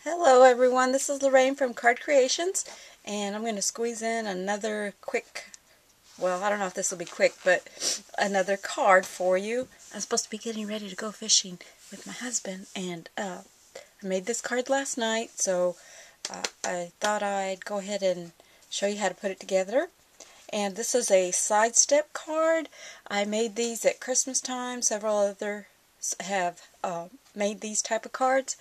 Hello everyone, this is Lorraine from Card Creations, and I'm going to squeeze in another quick, well, I don't know if this will be quick, but another card for you. I'm supposed to be getting ready to go fishing with my husband, and I made this card last night, so I thought I'd go ahead and show you how to put it together. And this is a sidestep card. I made these at Christmas time. Several others have made these type of cards.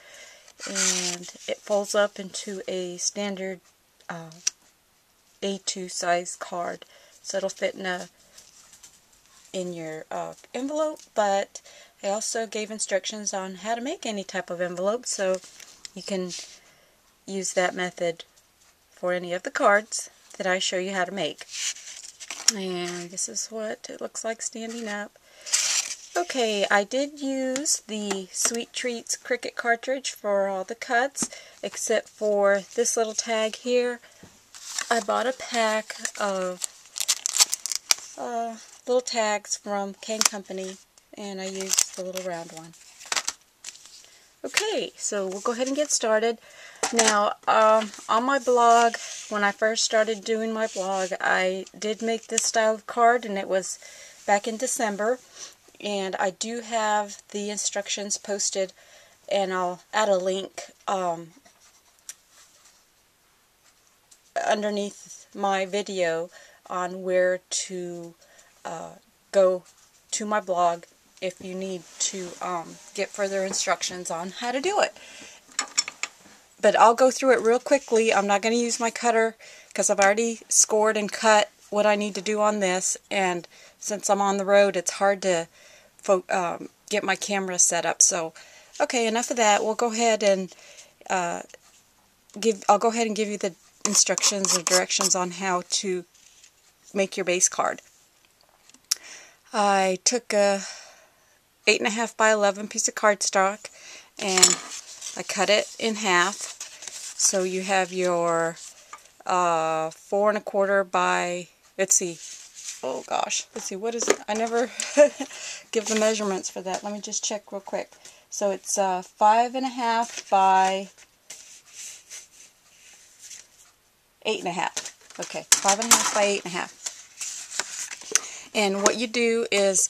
And it folds up into a standard A2 size card, so it'll fit in your envelope. But I also gave instructions on how to make any type of envelope, so you can use that method for any of the cards that I show you how to make. And this is what it looks like standing up. Okay, I did use the Sweet Treats Cricut Cartridge for all the cuts, except for this little tag here. I bought a pack of little tags from Cane Company, and I used the little round one. Okay, so we'll go ahead and get started. Now, on my blog, when I first started doing my blog, I did make this style of card, and it was back in December. And I do have the instructions posted, and I'll add a link underneath my video on where to go to my blog if you need to get further instructions on how to do it. But I'll go through it real quickly. I'm not going to use my cutter because I've already scored and cut what I need to do on this, and since I'm on the road, it's hard to get my camera set up. So, okay, enough of that. We'll go ahead and I'll go ahead and give you the instructions or directions on how to make your base card. I took a 8.5 by 11 piece of cardstock and I cut it in half. So you have your 4 1/4 by, let's see, oh gosh, let's see, what is it? I never give the measurements for that. Let me just check real quick. So it's 5.5 by 8.5. Okay, 5.5 by 8.5. And what you do is,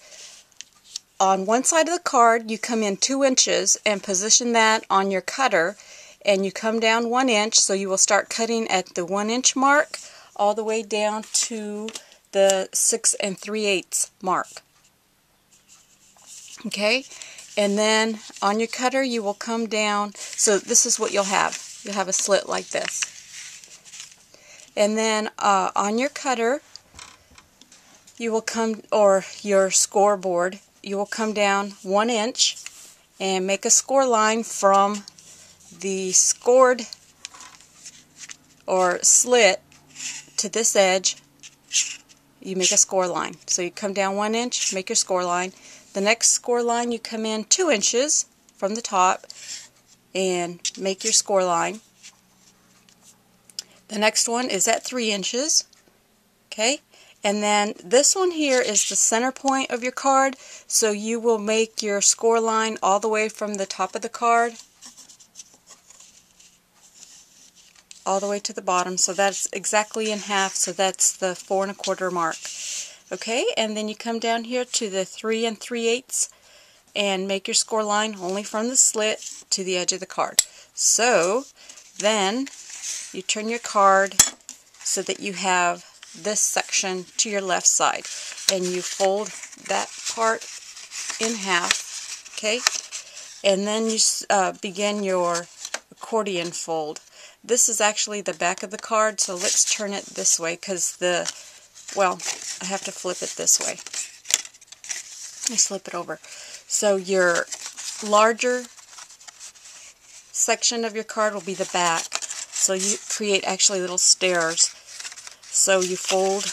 on one side of the card, you come in 2 inches and position that on your cutter, and you come down 1 inch, so you will start cutting at the 1 inch mark all the way down to the 6 3/8 mark. Okay, and then on your cutter you will come down, so this is what you'll have. You'll have a slit like this. And then on your cutter you will come, or your scoreboard, you will come down 1 inch and make a score line from the scored or slit to this edge. You make a score line. So you come down 1 inch, make your score line. The next score line you come in 2 inches from the top and make your score line. The next one is at 3 inches. Okay? And then this one here is the center point of your card, so you will make your score line all the way from the top of the card all the way to the bottom. So that's exactly in half, so that's the 4 1/4 mark. Okay, and then you come down here to the 3 3/8 and make your score line only from the slit to the edge of the card. So then you turn your card so that you have this section to your left side, and you fold that part in half. Okay, and then you begin your accordion fold. This is actually the back of the card, so let's turn it this way because well, I have to flip it this way. Let me flip it over. So your larger section of your card will be the back. So you create actually little stairs. So you fold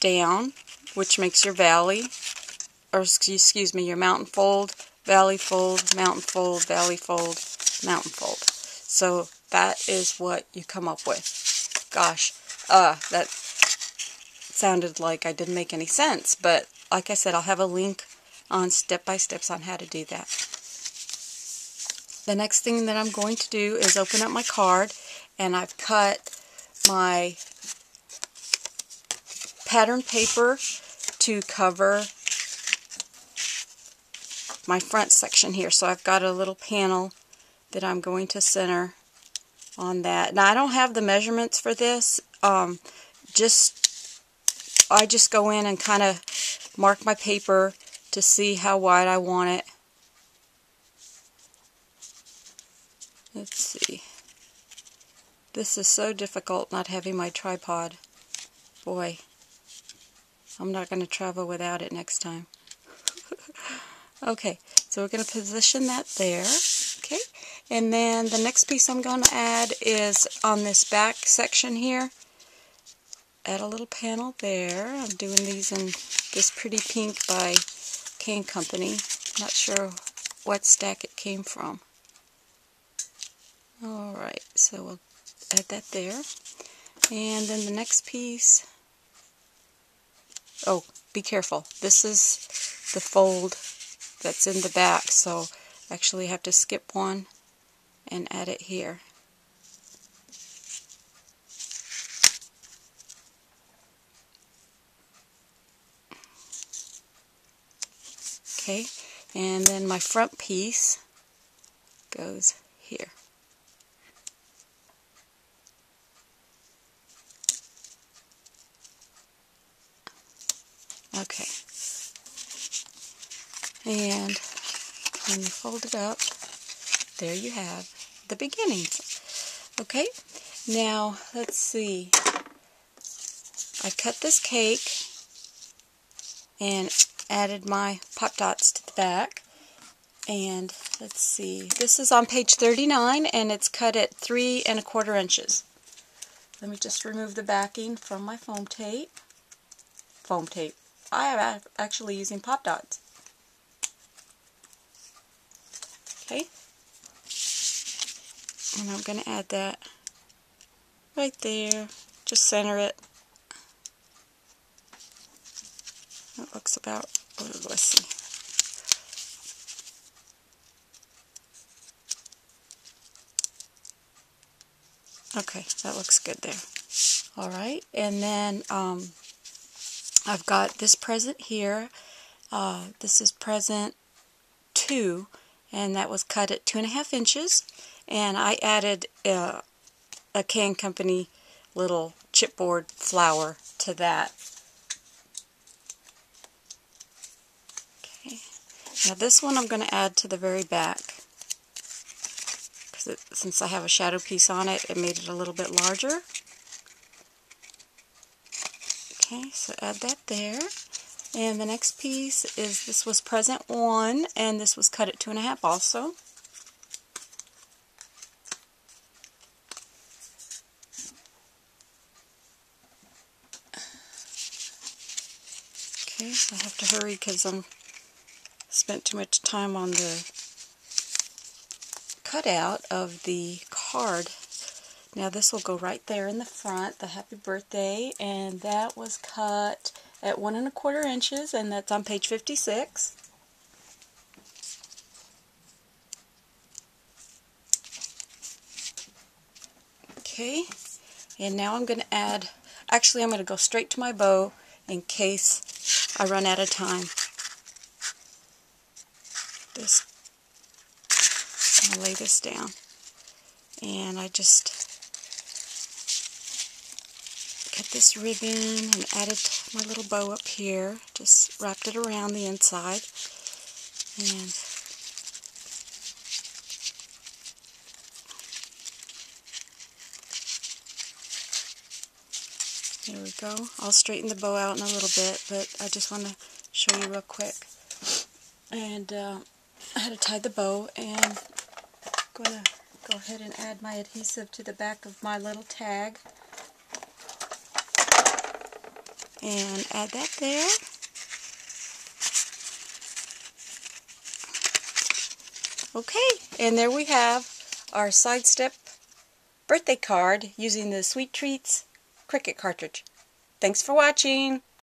down, which makes your valley, or excuse me, your mountain fold, valley fold, mountain fold, valley fold, mountain fold. So that is what you come up with. Gosh, that sounded like I didn't make any sense, but like I said, I'll have a link on step-by-steps on how to do that. the next thing that I'm going to do is open up my card, and I've cut my pattern paper to cover my front section here. So I've got a little panel that I'm going to center on that. Now I don't have the measurements for this. I just go in and kind of mark my paper to see how wide I want it. Let's see. This is so difficult not having my tripod. Boy, I'm not going to travel without it next time. Okay, so we're going to position that there. Okay, and then the next piece I'm going to add is on this back section here. Add a little panel there. I'm doing these in this pretty pink by Can Company. Not sure what stack it came from. Alright, so we'll add that there. And then the next piece, oh, be careful. This is the fold that's in the back, so actually have to skip one and add it here. Okay, and then my front piece goes here. Okay, and when you fold it up, there you have the beginnings. Okay, now let's see. I cut this cake and added my pop dots to the back. And let's see, this is on page 39 and it's cut at 3 1/4 inches. Let me just remove the backing from my foam tape. I am actually using pop dots. Okay, and I'm going to add that right there. Just center it. That looks about, let's see. Okay, that looks good there. Alright, and then I've got this present here. This is present 2, and that was cut at 2 1/2 inches. And I added a Can Company little chipboard flower to that. Okay, now this one I'm going to add to the very back. Since I have a shadow piece on it, it made it a little bit larger. Okay, so add that there. And the next piece is, this was present 1, and this was cut at 2 1/2 also. Okay, so I have to hurry because I spent too much time on the cutout of the card. Now this will go right there in the front, the happy birthday, and that was cut at 1 1/4 inches, and that's on page 56. Okay, and now I'm going to add, actually I'm going to go straight to my bow in case I run out of time. I'll lay this down, and I just cut this ribbon and added my little bow up here, just wrapped it around the inside, and there we go. I'll straighten the bow out in a little bit, but I just want to show you real quick. And I had to tie the bow, and I'm going to go ahead and add my adhesive to the back of my little tag. And add that there. Okay, and there we have our sidestep birthday card using the Sweet Treats Cricut cartridge. Thanks for watching.